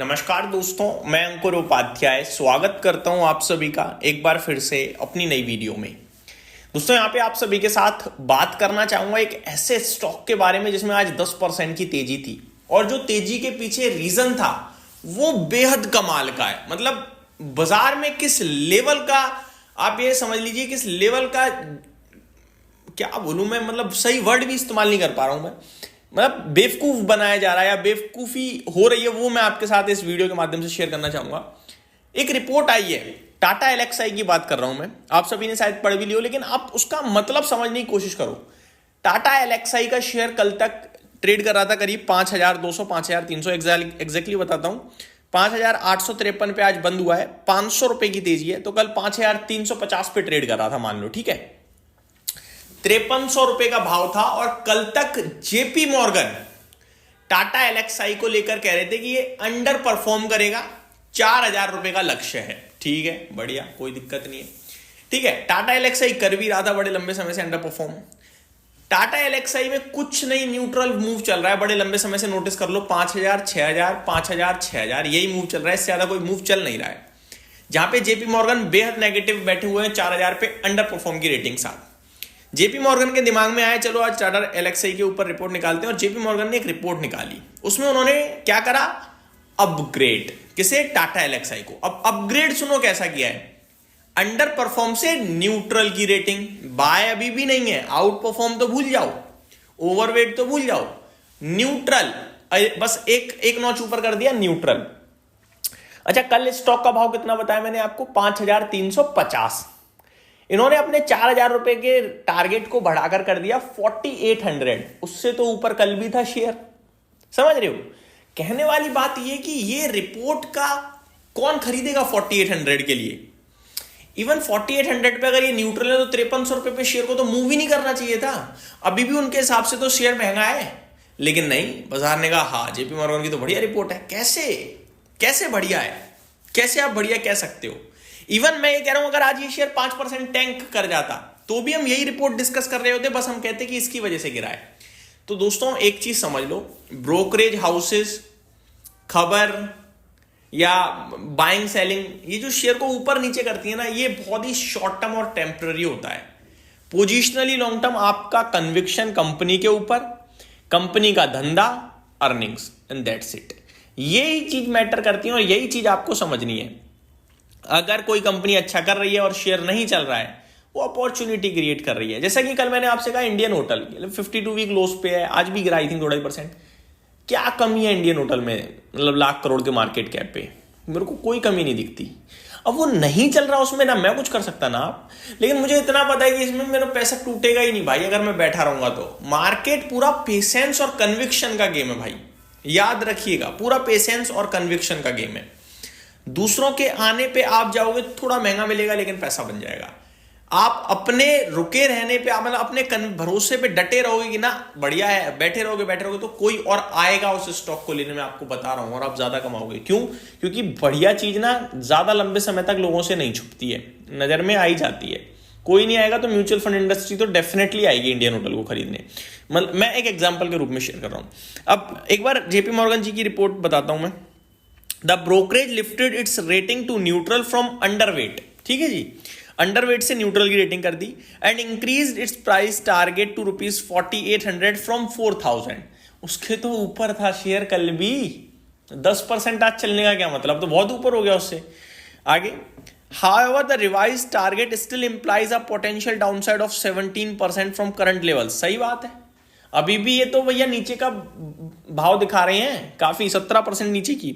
नमस्कार दोस्तों, मैं अंकुर उपाध्याय स्वागत करता हूं आप सभी का एक बार फिर से अपनी नई वीडियो में। दोस्तों यहाँ पे आप सभी के साथ बात करना चाहूंगा एक ऐसे स्टॉक के बारे में जिसमें आज 10% की तेजी थी और जो तेजी के पीछे रीजन था वो बेहद कमाल का है। मतलब बाजार में किस लेवल का, आप ये समझ लीजिए किस लेवल का, क्या बोलूं मैं, मतलब सही वर्ड भी इस्तेमाल नहीं कर पा रहा हूं मैं, मतलब बेवकूफ बनाया जा रहा है या बेवकूफी हो रही है, वो मैं आपके साथ इस वीडियो के माध्यम से शेयर करना चाहूंगा। एक रिपोर्ट आई है, टाटा एलेक्साई की बात कर रहा हूं मैं, आप सभी ने शायद पढ़ भी लियो, लेकिन आप उसका मतलब समझने की कोशिश करो। टाटा एलेक्साई का शेयर कल तक ट्रेड कर रहा था करीब 5200 5300, एग्जैक्टली बताता हूं 5853 पे आज बंद हुआ है। 500 रुपए की तेजी है, तो कल 5350 पे ट्रेड कर रहा था मान लो, ठीक है। 5300 रुपए का भाव था और कल तक जेपी मॉर्गन टाटा एलेक्साई को लेकर कह रहे थे कि ये अंडर परफॉर्म करेगा, 4000 रुपए का लक्ष्य है। ठीक है, बढ़िया, कोई दिक्कत नहीं है, ठीक है। टाटा एलेक्साई कर भी रहा था बड़े लंबे समय से अंडर परफॉर्म। टाटा एलेक्साई में कुछ नहीं, न्यूट्रल मूव चल रहा है बड़े लंबे समय से, नोटिस कर लो 5000 6000 5000 6000 यही मूव चल रहा है, इससे ज्यादा कोई मूव चल नहीं रहा है। जहां पे जेपी मॉर्गन बेहद नेगेटिव बैठे हुए हैं 4000 पे अंडर परफॉर्म की रेटिंग साथ। जेपी मॉर्गन के दिमाग में आया चलो आज टाटा एलेक्साई के ऊपर रिपोर्ट निकालते हैं, और जेपी मॉर्गन ने एक रिपोर्ट निकाली। उसमें उन्होंने क्या करा, अपग्रेड, किसे, टाटा एलेक्साई को। अब अपग्रेड सुनो कैसा किया है, अंडर परफॉर्म से न्यूट्रल की रेटिंग, बाय अभी भी नहीं है, आउट परफॉर्म तो भूल जाओ, ओवरवेट तो भूल जाओ, न्यूट्रल, बस एक नॉच ऊपर कर दिया, न्यूट्रल। अच्छा, कल स्टॉक का भाव कितना बताया मैंने आपको, 5350। इन्होंने अपने 4000 रुपए के टारगेट को बढ़ाकर कर दिया 4800, उससे तो ऊपर कल भी था शेयर। समझ रहे हो, कहने वाली बात यह कि ये रिपोर्ट का कौन खरीदेगा 4800 के लिए। इवन 4800 पे अगर ये न्यूट्रल है तो 5300 रुपए पे शेयर को तो मूव ही नहीं करना चाहिए था। अभी भी उनके हिसाब से तो शेयर महंगा है, लेकिन नहीं, बाजार ने कहा हाँ जेपी मॉर्गन की तो बढ़िया रिपोर्ट है। कैसे बढ़िया है, कैसे आप बढ़िया कह सकते हो। इवन मैं ये कह रहा हूं अगर आज ये शेयर 5% टैंक कर जाता तो भी हम यही रिपोर्ट डिस्कस कर रहे होते, बस हम कहते कि इसकी वजह से गिरा है। तो दोस्तों एक चीज समझ लो, ब्रोकरेज हाउसेस खबर या बाइंग सेलिंग, ये जो शेयर को ऊपर नीचे करती है ना, ये बहुत ही शॉर्ट टर्म और टेम्पररी होता है। पोजिशनली लॉन्ग टर्म आपका कन्विक्शन कंपनी के ऊपर, कंपनी का धंधा, अर्निंग्स, एंड दैट्स इट। यही चीज मैटर करती है और यही चीज आपको समझनी है। अगर कोई कंपनी अच्छा कर रही है और शेयर नहीं चल रहा है, वो अपॉर्चुनिटी क्रिएट कर रही है। जैसा कि कल मैंने आपसे कहा इंडियन होटल 52 वीक लोस पे है, आज भी गिरा आई थिंक 2.5%। क्या कमी है इंडियन होटल में, मतलब लाख करोड़ के मार्केट कैप पे, मेरे को कोई कमी नहीं दिखती। अब वो नहीं चल रहा, उसमें ना मैं कुछ कर सकता ना आप, लेकिन मुझे इतना पता है कि इसमें मेरा पैसा टूटेगा ही नहीं भाई अगर मैं बैठा रहूंगा तो। मार्केट पूरा पेशेंस और कन्विक्शन का गेम है भाई, याद रखिएगा, पूरा पेशेंस और कन्विक्शन का गेम है। दूसरों के आने पे आप जाओगे, थोड़ा महंगा मिलेगा लेकिन पैसा बन जाएगा। आप अपने रुके रहने पे, मतलब अपने भरोसे पे डटे रहोगे कि ना बढ़िया है, बैठे रहोगे तो कोई और आएगा उस स्टॉक को लेने, में आपको बता रहा हूं, और आप ज्यादा कमाओगे। क्यों? क्योंकि बढ़िया चीज ना ज्यादा लंबे समय तक लोगों से नहीं छुपती है, नजर में आई जाती है। कोई नहीं आएगा तो म्यूचुअल फंड इंडस्ट्री तो डेफिनेटली आएगी इंडियन होटल को खरीदने। मतलब मैं एक एग्जाम्पल के रूप में शेयर कर रहा हूं। अब एक बार जेपी मॉर्गन जी की रिपोर्ट बताता हूं मैं। The brokerage lifted its rating to neutral from underweight, ठीक है जी, अंडरवेट से न्यूट्रल की रेटिंग कर दी, and increase its price target to ₹4800 from 4000। उसके तो ऊपर था शेयर कल भी, 10% आज चलने का क्या मतलब, तो बहुत ऊपर हो गया उससे। आगे, however the revised target still implies a potential downside of 17% from current levels। सही बात है, अभी भी ये तो भैया नीचे का भाव दिखा रहे हैं, काफी 17% नीचे की।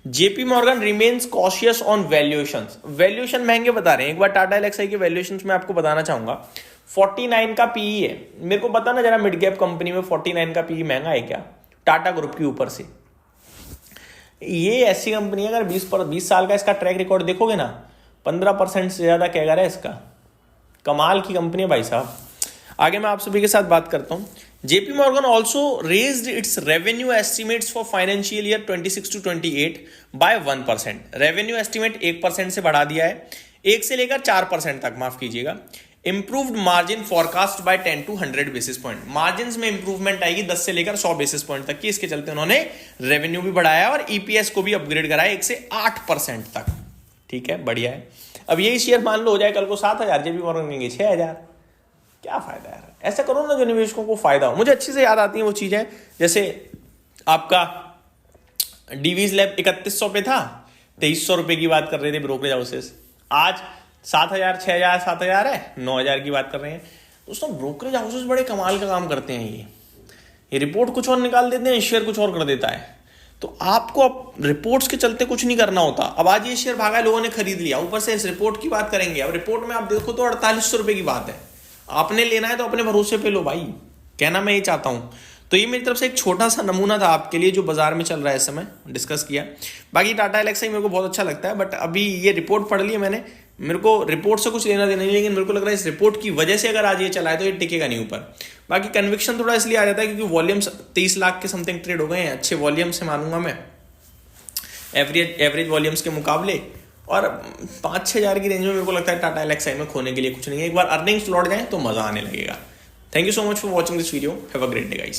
JP Morgan remains cautious on valuations, valuation महंगे बता रहे हैं। एक बार टाटा एलेक्साई के वैल्यूएशंस में आपको बताना चाहूंगा, 49 का पीई है। मेरे को बताना जरा, मिड कैप कंपनी में 49 का पीई महंगा है क्या टाटा ग्रुप के ऊपर से? ये ऐसी कंपनी है, अगर 20 साल का इसका ट्रैक रिकॉर्ड देखोगे ना, 15% से ज्यादा कैगर है इसका। कमाल की कंपनी है भाई साहब। आगे मैं आप सभी के साथ बात करता हूं। JP Morgan also raised its revenue estimates for financial year 26 to 28 by 1%। Revenue estimate 1% से बढ़ा दिया है, 1 से लेकर 4% तक, माफ कीजिएगा। Improved margin forecast by 10 to 100 basis point. Margin में इंप्रूवमेंट आएगी 10 से लेकर 100 बेसिस पॉइंट तक की। इसके चलते उन्होंने रेवेन्यू भी बढ़ाया और ईपीएस को भी अपग्रेड कराया 1 से 8% तक। ठीक है, बढ़िया है। अब यही शेयर मान लो हो जाए कल को 7,000, जेपी मॉर्गन कहेंगे 6,000, क्या फायदा यार। ऐसा करो ना जो निवेशकों को फायदा हो। मुझे अच्छी से याद आती है वो चीजें, जैसे आपका डीवीज लैब 3100 पे था, 2300 रुपए की बात कर रहे थे ब्रोकरेज हाउसेस। आज 7,000, 6,000, 7,000 है, 9,000 की बात कर रहे हैं। दोस्तों ब्रोकरेज हाउसेस बड़े कमाल का काम करते हैं। ये रिपोर्ट कुछ और निकाल देते हैं, शेयर कुछ और कर देता है। तो आपको अब रिपोर्ट्स के चलते कुछ नहीं करना होता। अब आज ये शेयर भागा, लोगों ने खरीद लिया, ऊपर से इस रिपोर्ट की बात करेंगे। अब रिपोर्ट में आप देखो तो 4800 रुपए की बात है। आपने लेना है तो अपने भरोसे पे लो भाई, कहना मैं ये चाहता हूं। तो ये मेरी तरफ से एक छोटा सा नमूना था आपके लिए, जो बाजार में चल रहा है इस समय, डिस्कस किया। बाकी टाटा एलेक्साई मेरे को बहुत अच्छा लगता है, बट अभी ये रिपोर्ट पढ़ ली है मैंने, मेरे को रिपोर्ट से कुछ लेना देना नहीं, लेकिन मेरे को लग रहा है इस रिपोर्ट की वजह से अगर आज ये चला है तो ये टिकेगा नहीं ऊपर। बाकी कन्विक्शन थोड़ा इसलिए आ जाता है क्योंकि वॉल्यूम्स 23 लाख के समथिंग ट्रेड हो गए हैं, अच्छे वॉल्यूम से मानूंगा मैं एवरेज वॉल्यूम्स के मुकाबले। और 5-6 हज़ार की रेंज में मेरे को लगता है टाटा एलेक्साई में खोने के लिए कुछ नहीं है। एक बार अर्निंग्स लौट जाए तो मजा आने लगेगा। Thank you so much for watching this video. Have a great day guys.